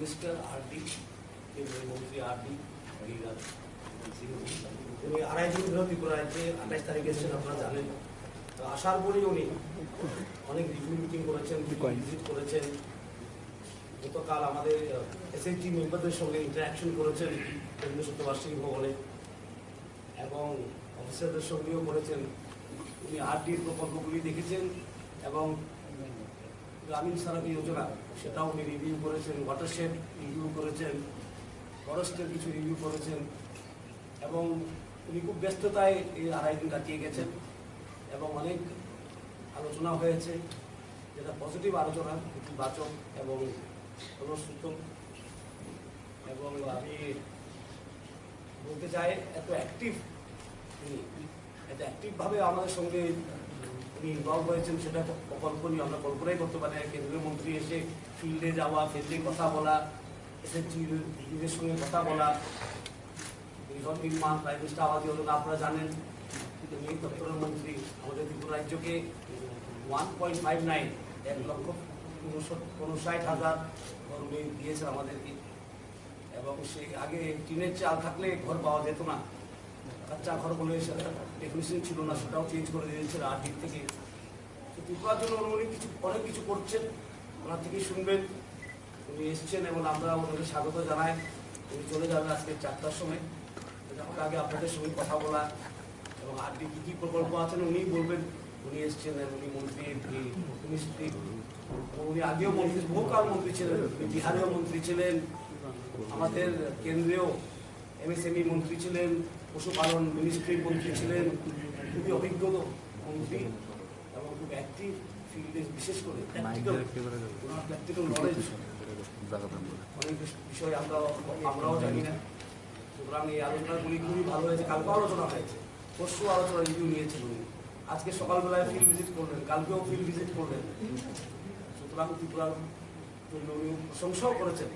Minister RD কেন্দ্রীয় মন্ত্রী RD Giriraj উনি 2.5 দিন ধরে ত্রিপুরা রাজ্যে 28 তারিখে এসেছেন, আপনারা জানেন। তো আসার পরেই উনি অনেক রিভিউ মিটিং করেছেন, ভিজিট করেছেন। গতকাল আমাদের এসএইচজি মেম্বারদের সঙ্গে ইন্টারাকশন করেছেন কেন্দ্রীয় শতবার্ষিকী ভবনে, এবং অফিসারদের সঙ্গেও করেছেন। উনি আরডির প্রকল্পগুলি দেখেছেন এবং গ্রামীণ সড়ক যোজনা সেটাও উনি রিভিউ করেছেন, ওয়াটারশেড রিভিউ করেছেন, ফরেস্টের কিছু রিভিউ করেছেন, এবং উনি খুব ব্যস্ততায় এই 2.5 দিন কাটিয়ে গেছেন এবং অনেক আলোচনা হয়েছে, যেটা পজিটিভ আলোচনা, ইতিবাচক এবং ফলশ্রুত। এবং আমি বলতে চাই এত অ্যাক্টিভভাবে আমাদের সঙ্গে উনি ইনভলভ হয়েছেন, সেটা অকল্পনীয়। আমরা কল্পনাই করতে পারি না কেন্দ্রীয় মন্ত্রী এসে ফিল্ডে যাওয়া, ফিল্ডে কথা বলা, এসএইচজির সঙ্গে কথা বলা, গৃহ নির্মাণ, প্রাইম মিনিস্টার আবাস যোজনা আপনারা জানেন। এই দপ্তরের মন্ত্রী আমাদের ত্রিপুরা রাজ্যকে 1.59 1,59,000 উনি দিয়েছেন আমাদেরকে। এবং সে আগে টিনের চাল থাকলে ঘর পাওয়া যেত না, কাঁচা ঘর বলে সেটা ডেফিনিশন ছিল না, সেটাও চেঞ্জ করে দিয়েছেন আরডির থেকে। তো ত্রিপুরার জন্য উনি অনেক কিছু করছেন, ওনার থেকেই শুনবেন। উনি এসছেন এবং আমরা ওনাকে স্বাগত জানাই। উনি চলে যাবেন আজকে 4টার সময়। আগে আপনাদের সঙ্গে কথা বলা এবং আরডি কী কী প্রকল্প আছেন উনি বলবেন। উনি এসছেন, উনি মন্ত্রী, মিনিস্ট্রি, উনি আগেও মন্ত্রী, বহুকাল মন্ত্রী ছিলেন, বিহারেও মন্ত্রী ছিলেন, আমাদের কেন্দ্রীয় এমএসএমই মন্ত্রী ছিলেন, পশুপালন মিনিস্ট্রির মন্ত্রী ছিলেন। খুবই অভিজ্ঞ মন্ত্রী এবং খুব অ্যাক্টিভ ফিল্ডে, বিশেষ করে প্র্যাকটিক্যাল নলেজ অনেক বিষয় আমরাও জানি না। সুতরাং এই আলোচনাগুলি খুবই ভালো হয়েছে। কালকেও আলোচনা হয়েছে, পরশু আলোচনা রিভিউ নিয়েছেন উনি। আজকে সকালবেলায় ফিল্ড ভিজিট করলেন, কালকেও ফিল্ড ভিজিট করলেন। সুতরাং ত্রিপুরার জন্য উনি প্রশংসাও করেছেন।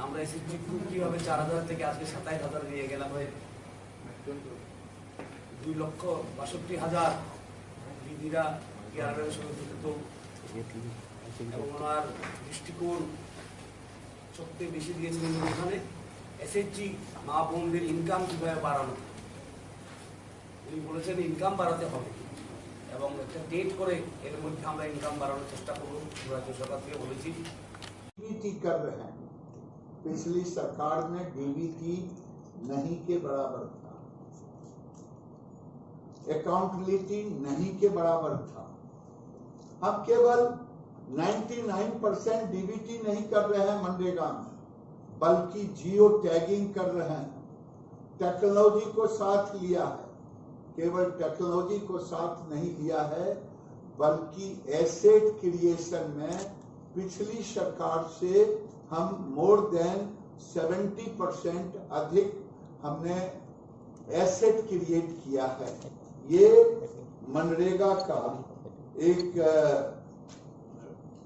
আমরা এসেছি কীভাবে 4,000 থেকে আজকে 27,000 নিয়ে গেলাম, হয়ে 2,62,000 দিদিরা কেয়ারের সঙ্গে যুক্ত। এবং ওনার দৃষ্টিকোণ সবচেয়ে বেশি দিয়েছিলেন এখানে এসএইচজি মা বোনদের ইনকাম কীভাবে বাড়ানো। উনি বলেছেন ইনকাম বাড়াতে হবে এবং একটা ডেট করে এর মধ্যে আমরা ইনকাম বাড়ানোর চেষ্টা করবো। রাজ্য সরকার থেকে বলেছি डीबीटी कर रहे हैं। पिछली सरकार में डीबीटी नहीं के बराबर था, अकाउंटेबिलिटी नहीं के बराबर था। हम केवल 99% डीबीटी नहीं कर रहे हैं मनरेगा में, बल्कि जियो टैगिंग कर रहे हैं। टेक्नोलॉजी को साथ लिया है, केवल टेक्नोलॉजी को साथ नहीं लिया है, बल्कि एसेट क्रिएशन में पिछली सरकार से हम मोर देन 70% अधिक हमने एसेट क्रिएट किया है। ये मनरेगा का एक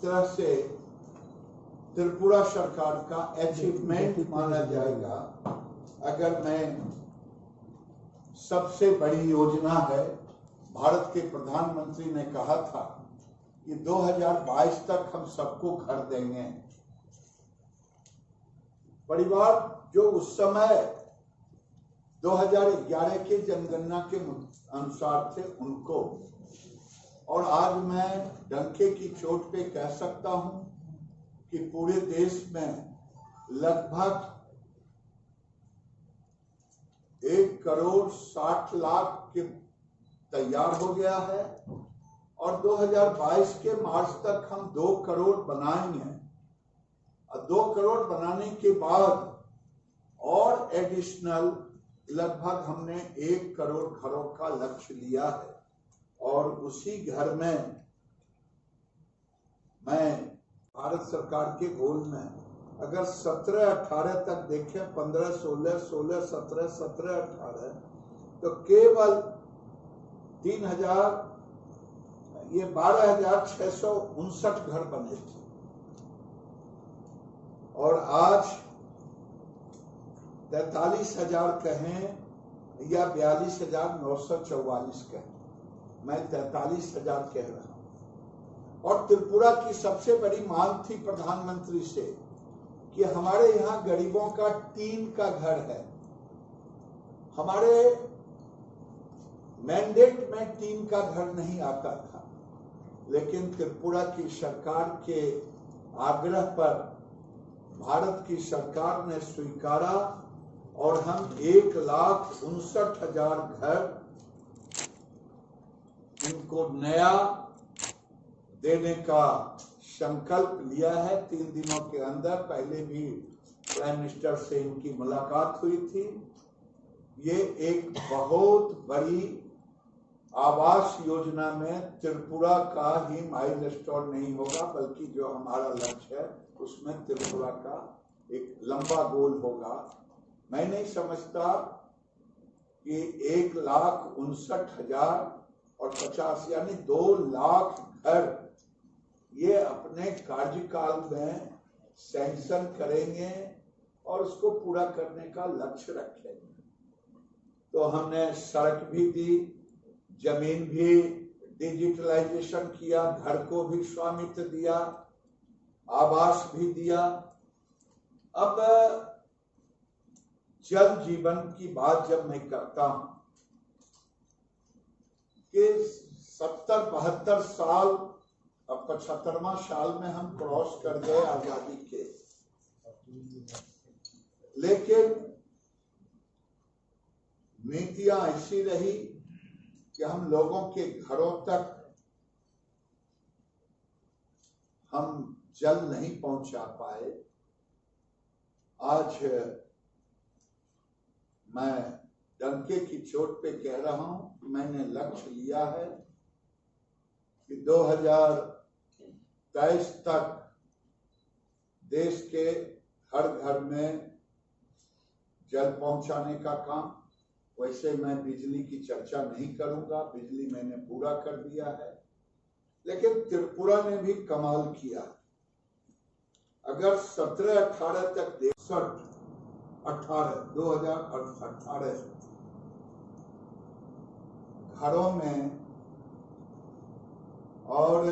तरह से त्रिपुरा सरकार का अचीवमेंट माना जाएगा। अगर मैं सबसे बड़ी योजना है, भारत के प्रधानमंत्री ने कहा था कि 2022 तक हम सबको घर देंगे। परिवार जो उस समय 2011 के जनगणना के अनुसार थे उनको, और आज मैं डंके की चोट पे कह सकता हूं कि पूरे देश में लगभग 1,60,00,000 के तैयार हो गया है, और 2022 के मार्च तक हम 2 करोड़ बनाएंगे। और 2 करोड़ बनाने के बाद और एडिशनल लगभग हमने 1 करोड़ घरों का लक्ष्य लिया है। और उसी घर में मैं भारत सरकार के गोल में अगर 17-18 तक देखें, 15-16, 16-17, 17-18, तो केवल 12,659 घर बने थे, और आज 43,000 कहें या 42,944 कहें, मैं 43,000 कह रहा हूं। और त्रिपुरा की सबसे बड़ी मांग थी प्रधानमंत्री से कि हमारे यहाँ गरीबों का टीन का घर है। हमारे मैंडेट में टीन का घर नहीं आता था, लेकिन त्रिपुरा की सरकार के आग्रह पर भारत की सरकार ने स्वीकारा और हम 1,59,000 घर इनको नया देने का संकल्प लिया है 3 दिनों के अंदर। पहले भी प्राइम मिनिस्टर से इनकी मुलाकात हुई थी। ये एक बहुत बड़ी आवास योजना में त्रिपुरा का ही माइलस्टोन नहीं होगा, बल्कि जो हमारा लक्ष्य है उसमें त्रिपुरा का एक लंबा गोल होगा। मैं नहीं समझता कि 1,59,050 यानी 2 लाख घर ये अपने कार्यकाल में सैंक्शन करेंगे और उसको पूरा करने का लक्ष्य रखेंगे। तो हमने सड़क भी दी, जमीन भी डिजिटलाइजेशन किया, घर को भी स्वामित्व दिया, आवास भी दिया। अब जल जीवन की बात जब मैं करता हूं कि 70-72 साल, अब 75वां साल में हम क्रॉस कर गए आजादी के, लेकिन नीतियां ऐसी रही कि हम लोगों के घरों तक हम जल नहीं पहुंचा पाए। आज मैं डंके की चोट पे कह रहा हूं कि मैंने लक्ष्य लिया है कि 2023 तक देश के हर घर में जल पहुंचाने का काम। वैसे मैं बिजली की चर्चा नहीं करूंगा, बिजली मैंने पूरा कर दिया है, लेकिन त्रिपुरा ने भी कमाल किया। अगर 17-18 तक 2018 घरों में और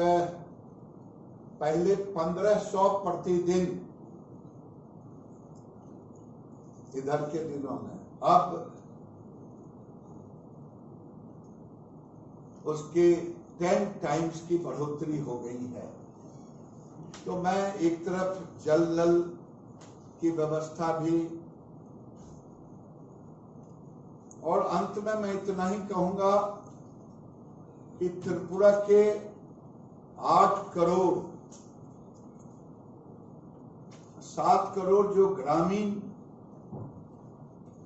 पहले 1500 प्रतिदिन इधर के दिनों में, अब उसकी 10 टाइम्स की बढ़ोतरी हो गई है। तो मैं एक तरफ जल नल की व्यवस्था भी, और अंत में मैं इतना ही कहूंगा कि त्रिपुरा के 8 करोड़ 7 करोड़ जो ग्रामीण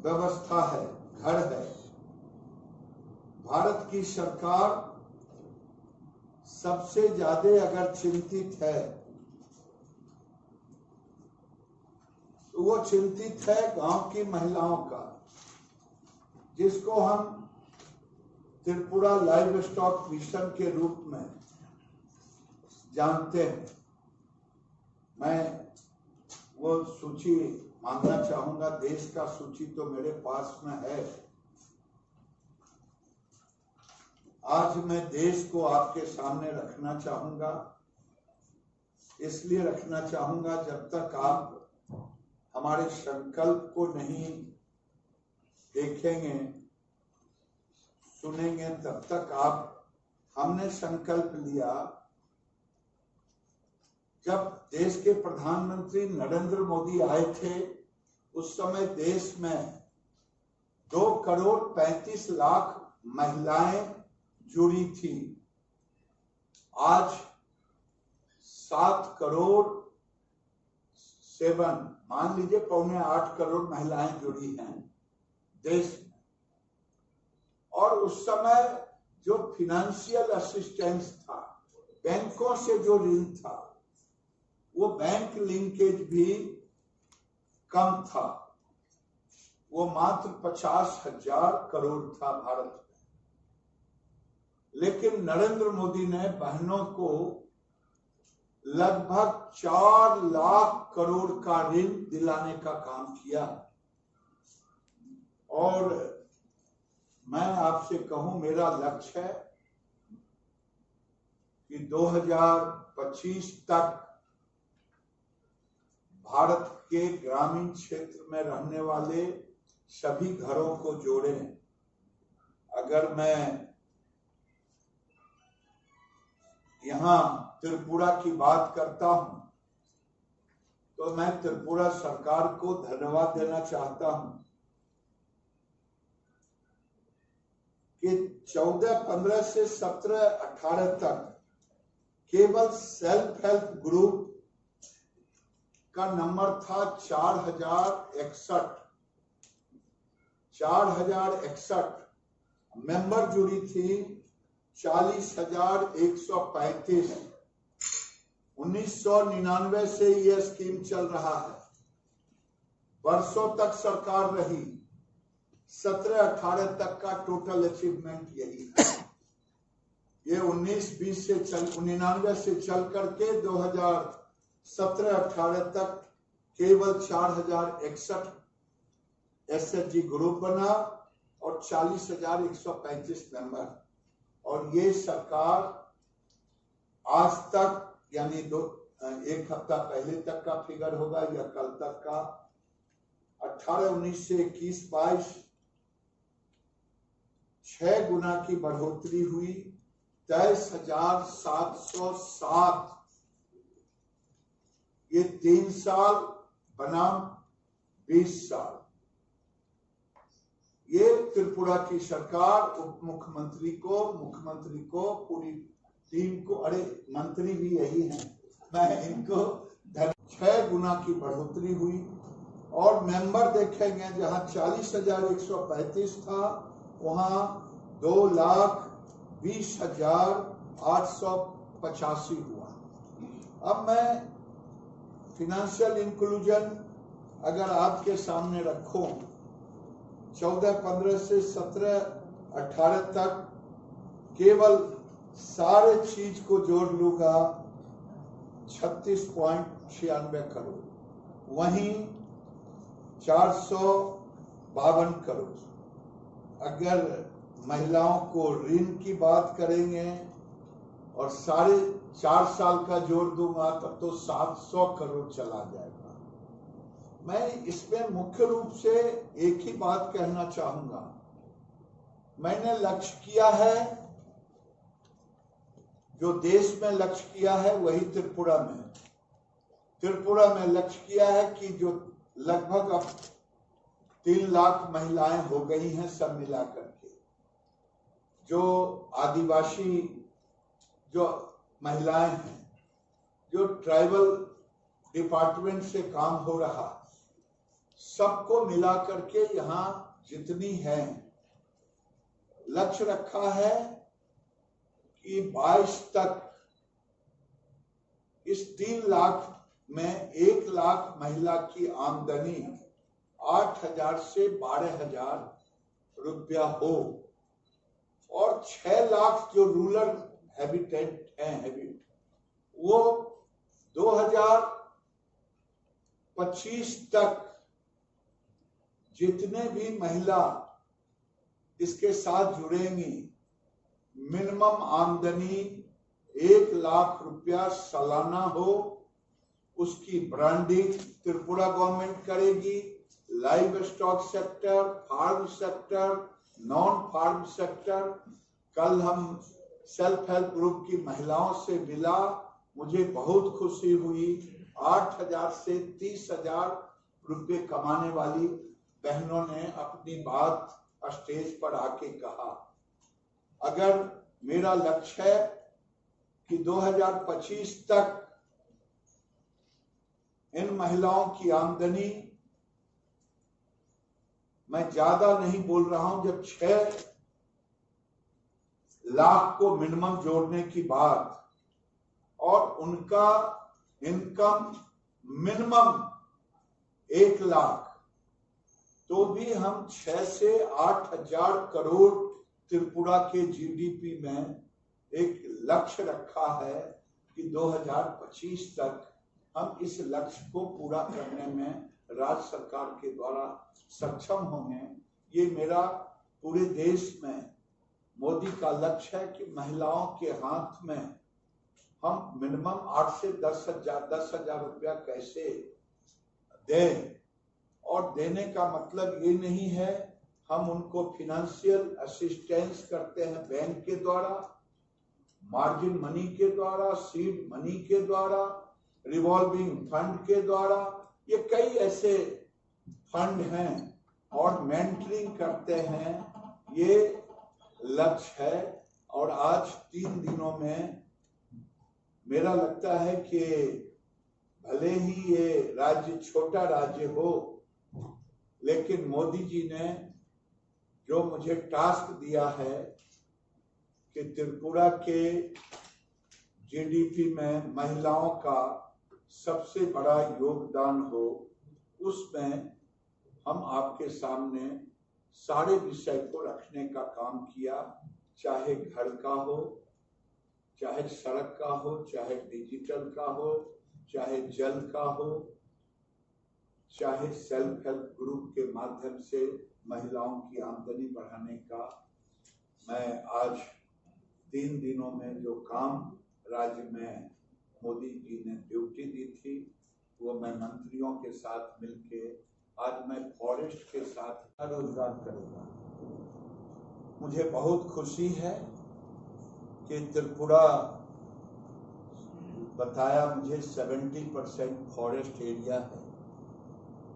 व्यवस्था है, घर है, भारत की सरकार सबसे ज्यादा अगर चिंतित है तो वो चिंतित है गांव की महिलाओं का, जिसको हम त्रिपुरा लाइव स्टॉक मिशन के रूप में जानते हैं। मैं वो सूची मांगना चाहूंगा, देश का सूची तो मेरे पास में है। आज मैं देश को आपके सामने रखना चाहूंगा, इसलिए रखना चाहूंगा जब तक आप हमारे संकल्प को नहीं देखेंगे, सुनेंगे, तब तक आप, हमने संकल्प लिया जब देश के प्रधानमंत्री नरेंद्र मोदी आए थे, उस समय देश में 2,35,00,000 महिलाएं जुड़ी थी। आज 7,7 मान लीजिए 7.25 करोड़ महिलाएं जुड़ी हैं देश में। और उस समय जो फिनेंशियल असिस्टेंस था, बैंकों से जो ऋण था, वो बैंक लिंकेज भी कम था, वो मात्र 50,000 करोड़ था भारत में। लेकिन नरेंद्र मोदी ने बहनों को लगभग 4 लाख करोड़ का ऋण दिलाने का काम किया। और मैं आपसे कहूं, मेरा लक्ष्य है कि 2025 तक भारत के ग्रामीण क्षेत्र में रहने वाले सभी घरों को जोड़ें। अगर मैं यहाँ त्रिपुरा की बात करता हूं तो मैं त्रिपुरा सरकार को धन्यवाद देना चाहता हूं कि 14-15 से 17-18 तक केवल सेल्फ हेल्प ग्रुप का नंबर था 4061 मेंबर जुड़ी थी 40,135। 1999 से यह स्कीम चल रहा है, वर्षों तक सरकार रही। 17-18 तक का टोटल अचीवमेंट यही है। ये 19-20 से 99 से चल करके 2017-18 तक केवल 4061 एसएचजी ग्रुप बना और 40,135 मेंबर। और ये सरकार आज तक, यानी एक हफ्ता पहले तक का फिगर होगा या कल तक का, 18-19 से 21-22 6 गुना की बढ़ोतरी हुई। 23,707 ये 3 साल बनाम 20 साल। ये त्रिपुरा की सरकार, उप मुख्यमंत्री को, पूरी टीम को, अरे मंत्री भी यही हैं, मैं इनको 6 गुना की बढ़ोतरी हुई। और मेंबर देखेंगे, जहां 40,135 था वहां 2,20,885 हुआ। अब मैं फिनेंशियल इंक्लूजन अगर आपके सामने रखूं, 14-15 से 17-18 तक केवल सारे चीज को जोड़ लूंगा 36.96 करोड़, वहीं 452 करोड़। अगर महिलाओं को ऋण की बात करेंगे और सारे 4 साल का जोड़ दूंगा तब तो 700 करोड़ चला जाएगा। मैं इसमें मुख्य रूप से एक ही बात कहना चाहूंगा, मैंने लक्ष्य किया है, जो देश में लक्ष्य किया है वही त्रिपुरा में लक्ष्य किया है कि जो लगभग अब 3 लाख महिलाएं हो गई हैं सब मिलाकर के, जो आदिवासी जो महिलाएं हैं, जो ट्राइबल डिपार्टमेंट से काम हो रहा, सबको मिला करके यहाँ जितनी है, लक्ष्य रखा है कि 22 तक इस 3 लाख में 1 लाख महिला की आमदनी 8,000 से 12,000 रुपया हो, और 6 लाख जो रूरल हैबिटेट हैं, वो 2025 तक जितने भी महिला इसके साथ जुड़ेंगी, मिनिमम आमदनी 1 लाख रुपया सालाना हो। उसकी ब्रांडिंग त्रिपुरा गवर्नमेंट करेगी। Livestock sector, farm sector, non farm sector. कल हम सेल्फ हेल्प ग्रुप की महिलाओं से मिला, मुझे बहुत खुशी हुई। 8,000 से 30,000 रुपये कमाने वाली बहनों ने अपनी बात स्टेज पर आके कहा। अगर मेरा लक्ष्य है कि 2025 तक इन महिलाओं की आमदनी, मैं ज्यादा नहीं बोल रहा हूं, जब 6 लाख को मिनिमम जोड़ने की बात, और उनका इनकम मिनिमम 1 लाख, तो भी हम 6 से 8,000 करोड़ त्रिपुरा के जीडीपी में एक लक्ष्य रखा है कि 2025 तक हम इस लक्ष्य को पूरा करने में राज्य सरकार के द्वारा सक्षम होंगे। ये मेरा पूरे देश में मोदी का लक्ष्य है कि महिलाओं के हाथ में हम मिनिमम 8 से 10,000 रुपया कैसे दें। और देने का मतलब ये नहीं है हम उनको फिनेंशियल असिस्टेंस करते हैं बैंक के द्वारा, मार्जिन मनी के द्वारा, सीड मनी के द्वारा, रिवॉल्विंग फंड के द्वारा, ये कई ऐसे फंड हैं, और मेंटरिंग करते हैं, ये लक्ष्य है। और आज 3 दिनों में मेरा लगता है कि भले ही ये राज्य छोटा राज्य हो, लेकिन मोदी जी ने जो मुझे टास्क दिया है कि त्रिपुरा के जीडीपी में महिलाओं का सबसे बड़ा योगदान हो, उसमें हम आपके सामने सारे विषय को रखने का काम किया, चाहे घर का हो, चाहे सड़क का हो, चाहे डिजिटल का हो, चाहे जल का हो, चाहे सेल्फ हेल्प ग्रुप के माध्यम से महिलाओं की आमदनी बढ़ाने का। मैं आज 3 दिनों में जो काम राज्य में मोदी जी ने ड्यूटी दी थी, वो मैं मंत्रियों के साथ मिलके आज मैं फॉरेस्ट के साथ रोजगार करूंगा। मुझे बहुत खुशी है कि त्रिपुरा बताया मुझे 70% फॉरेस्ट एरिया है,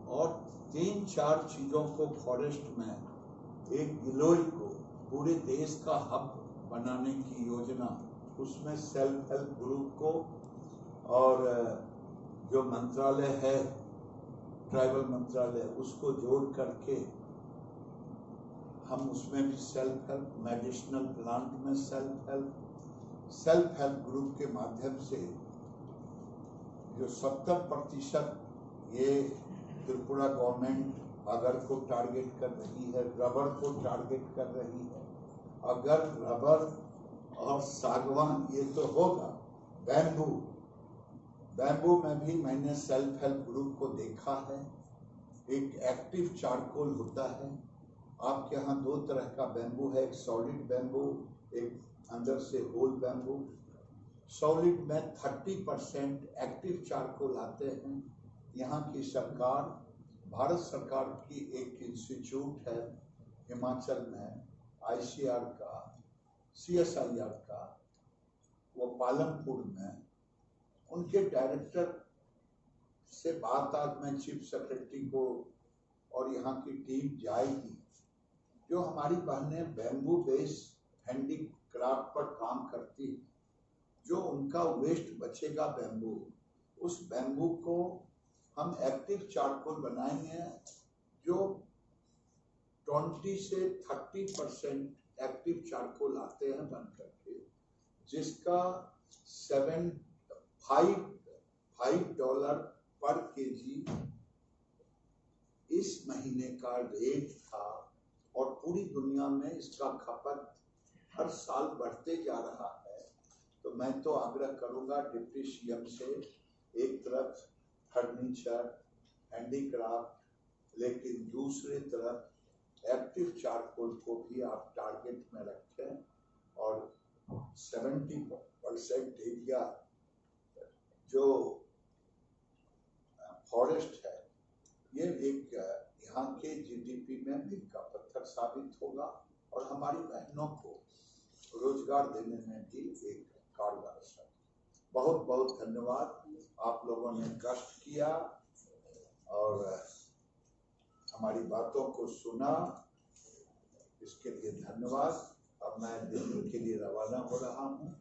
और 3-4 चीजों को फॉरेस्ट में, एक गिलोय को पूरे देश का हब बनाने की योजना, उसमें सेल्फ हेल्प ग्रुप को और जो मंत्रालय है ट्राइबल मंत्रालय, उसको जोड़ करके हम उसमें भी सेल्फ हेल्प, मेडिसिनल प्लांट में सेल्फ हेल्प ग्रुप के माध्यम से जो 70% ये त्रिपुरा गवर्नमेंट अगर को टारगेट कर रही है, रबर को टारगेट कर रही है। अगर रबर और सागवान ये तो होगा, बैम्बू में भी मैंने सेल्फ हेल्प ग्रुप को देखा है। एक एक्टिव चारकोल होता है, आपके यहाँ 2 तरह का बैम्बू है, एक सॉलिड बैम्बू, एक अंदर से होल बैम्बू। सॉलिड में 30% एक्टिव चारकोल आते हैं। यहाँ की सरकार, भारत सरकार की एक इंस्टीट्यूट है हिमाचल में, ICR का, CSIR का, वो पालमपुर में, उनके डायरेक्टर से बात आज मैं चीफ सेक्रेटरी को और यहाँ की टीम जाएगी। जो हमारी बहनें बैम्बू बेस हैंडीक्राफ्ट पर काम करती है, जो उनका वेस्ट बचेगा बैम्बू, उस बैम्बू को हम एक्टिव चारकोल बनाएंगे, जो 20 से 30% एक्टिव चारकोल आते हैं बन करके, जिसका $5 पर केजी इस महीने का रेट था, और पूरी दुनिया में इसका खपत हर साल बढ़ते जा रहा है। तो मैं तो आग्रह करूंगा डिप्टी सीएम से, एक तरफ फर्नीचर, हैंडीक्राफ्ट, लेकिन दूसरी तरफ एक्टिव चारकोल को भी आप टारगेट में रखें, और 70% एरिया जो फॉरेस्ट है, ये एक यहाँ के जीडीपी में मील का पत्थर साबित होगा, और हमारी बहनों को रोजगार देने में भी एक कारगर है। बहुत बहुत धन्यवाद, आप लोगों ने कष्ट किया और हमारी बातों को सुना, इसके लिए धन्यवाद। अब मैं दिल्ली के लिए रवाना हो रहा हूँ।